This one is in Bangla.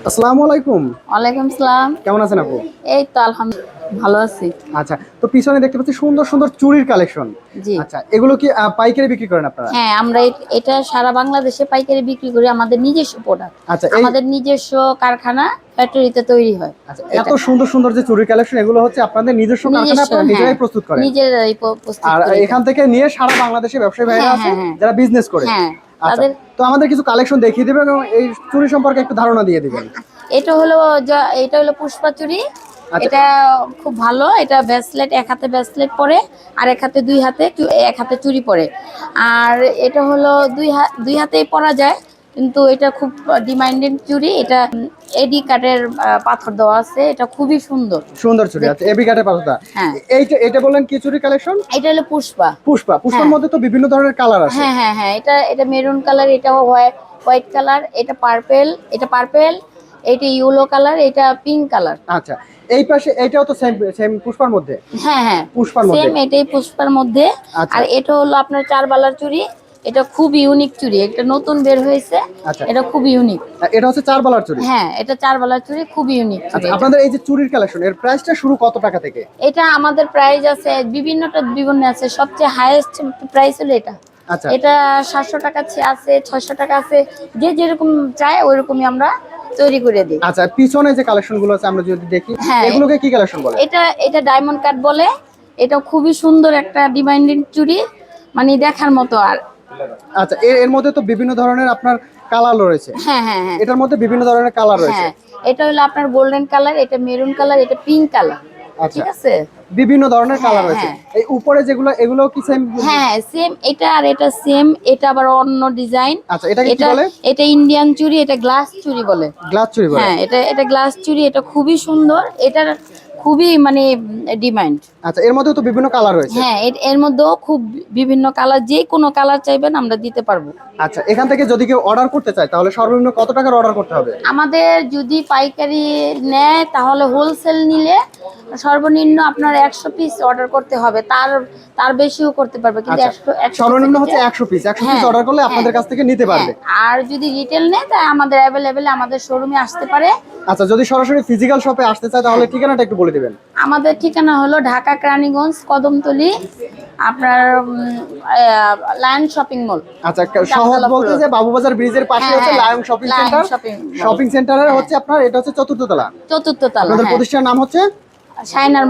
আসসালামু আলাইকুম। ওয়ালাইকুম সালাম। কেমন আছেন আপু? এই তো আলহামদুলিল্লাহ ভালো আছি। আচ্ছা, তো পিছনে দেখতে পাচ্ছি সুন্দর সুন্দর চুড়ির কালেকশন। জি। আচ্ছা, এগুলো কি পাইকারি বিক্রি করেন আপনারা? হ্যাঁ, আমরা এটা সারা বাংলাদেশে পাইকারি বিক্রি করি। আমাদের নিজস্ব প্রোডাক্ট, আচ্ছা, আমাদের নিজস্ব কারখানা ফ্যাক্টরিতে তৈরি হয়। আচ্ছা, এটা এত সুন্দর সুন্দর যে চুড়ির কালেকশন, এগুলো হচ্ছে আপনাদের নিজস্ব কারখানায় নিজস্ব, আপনারা হ্যাঁ, নিজেরাই প্রস্তুত করেন? নিজেরাই প্রস্তুত আর করি এটা। এখান থেকে নিয়ে সারা বাংলাদেশে ব্যবসায়ী ভাইরা হ্যাঁ, আছে হ্যাঁ, হ্যাঁ, যারা বিজনেস করে। হ্যাঁ, আচ্ছা, তাদের তো আমাদের কিছু কালেকশন দেখিয়ে দিবেন এবং এই চুড়ি সম্পর্কে একটু ধারণা দিয়ে দিবেন। এটা হলো এটা হলো পুষ্পা চুড়ি। আচ্ছা। এটা খুব ভালো। এটা ব্রেসলেট, এক হাতে ব্রেসলেট পরে, আর এক হাতে এক হাতে চুড়ি পরে। আর এটা হলো দুই হাতেই পরা যায়, কিন্তু এটা খুব ডিমান্ডিং চুড়ি। এটা এডি কাটের পাথর দেওয়া আছে। এটা খুবই সুন্দর সুন্দর চুড়ি আছে, দেখতে। এবি কাটের পাতা। হ্যাঁ, এইটা এটা বললেন কি চুড়ি কালেকশন? এটা হলো পুষ্পা। পুষ্পার হ্যাঁ, মধ্যে তো বিভিন্ন ধরনের কালার আছে। হ্যাঁ, হ্যাঁ, হ্যাঁ, এটা মেরুন কালার, এটা হোয়াইট কালার, এটা পার্পেল, এটা ইয়েলো কালার, এটা পিঙ্ক কালার। আচ্ছা, এই পাশে এইটাও তো সেম সেম পুষ্পার মধ্যে। হ্যাঁ, হ্যাঁ, পুষ্পার মধ্যে। সেম এটাই পুষ্পার মধ্যে। আচ্ছা। আর এটা হলো আপনার 4 বালার চুড়ি। এটা খুব ইউনিক চুড়ি, এটা নতুন বের হয়েছে। আচ্ছা, এটা খুব ইউনিক। এটা হচ্ছে 4 বালার চুড়ি। হ্যাঁ, এটা 4 বালার চুড়ি, খুব ইউনিক চুড়ি আচ্ছা, এটা। আপনাদের এই যে চুড়ির কালেকশন, এর প্রাইসটা শুরু কত টাকা থেকে? এটা আমাদের প্রাইস আছে বিভিন্ন আছে। সবচেয়ে হাইয়েস্ট প্রাইস হলো এটা। আচ্ছা। এটা 700 টাকা আছে, 600 টাকা আছে। যে যেরকম চায় ওইরকমই আমরা তৈরি করে দিই। আচ্ছা, পিছনে যে কালেকশন গুলো আছে আমরা যদি দেখি, হ্যাঁ, এগুলোকে কি কালেকশন বলে? এটা ডায়মন্ড কাট বলে। এটা খুবই সুন্দর একটা ডিমান্ডিং চুড়ি, মানে দেখার মতো। আর আচ্ছা, এর এর মধ্যে তো বিভিন্ন ধরনের আপনার কালার রয়েছে। হ্যাঁ, হ্যাঁ, হ্যাঁ, এটার মধ্যে বিভিন্ন ধরনের কালার রয়েছে। হ্যাঁ, এটা হলো আপনার গোল্ডেন কালার, এটা মেরুন কালার, এটা পিঙ্ক কালার। আচ্ছা, ঠিক আছে। বিভিন্ন ধরনের হ্যাঁ, কালার রয়েছে। হ্যাঁ, এই উপরে যেগুলো, এগুলো কি সেম? হ্যাঁ, সেম এটা, আর এটা সেম। এটা আবার অন্য ডিজাইন। আচ্ছা, এটাকে কি এটা বলে? এটা ইন্ডিয়ান চুড়ি, এটা গ্লাস চুড়ি বলে। গ্লাস চুড়ি বলে। হ্যাঁ, এটা গ্লাস চুড়ি। এটা খুবই সুন্দর। এটার খুবই মানে ডিমান্ড। আচ্ছা, এর মধ্যে তো বিভিন্ন কালার রয়েছে। হ্যাঁ, এর মধ্যেও খুব বিভিন্ন কালার, যে কোনো কালার চাইবেন আমরা দিতে পারবো। আচ্ছা, এখান থেকে যদি কেউ অর্ডার করতে চায় তাহলে সর্বনিম্ন কত টাকার অর্ডার করতে হবে? আমাদের যদি পাইকারি নেয়, তাহলে হোলসেল নিলে সর্বনিম্ন আপনার 100 পিস অর্ডার করতে হবে। তার তার বেশিও করতে পারবে, কিন্তু আচ্ছা, 100 সর্বনিম্ন হচ্ছে 100 পিস হ্যাঁ, অর্ডার করলে আপনাদের হ্যাঁ, কাছ থেকে নিতে হ্যাঁ। পারবে। আর যদি রিটেল নেয়, তাই আমাদের অ্যাভেলেবেল আমাদের শোরুমে আসতে পারে। আচ্ছা, যদি সরাসরি ফিজিক্যাল শপে আসতে চায় তাহলে ঠিকানাটা একটু বলে দিবেন। আমাদের ঠিকানা হলো ঢাকা কেরানীগঞ্জ কদমতলী, আপনার লায়ন শপিং মল। আচ্ছা, সহজ বলতে যে বাবুবাজার ব্রিজের পাশে হ্যাঁ, হচ্ছে হ্যাঁ, lion shopping lion centre. Shopping mall. Shopping সেন্টারের হ্যাঁ, হচ্ছে আপনার এটা হচ্ছে চতুর্থ তলা। চতুর্থ তলা। আপনাদের হ্যাঁ, প্রতিষ্ঠানের নাম হচ্ছে শাইনার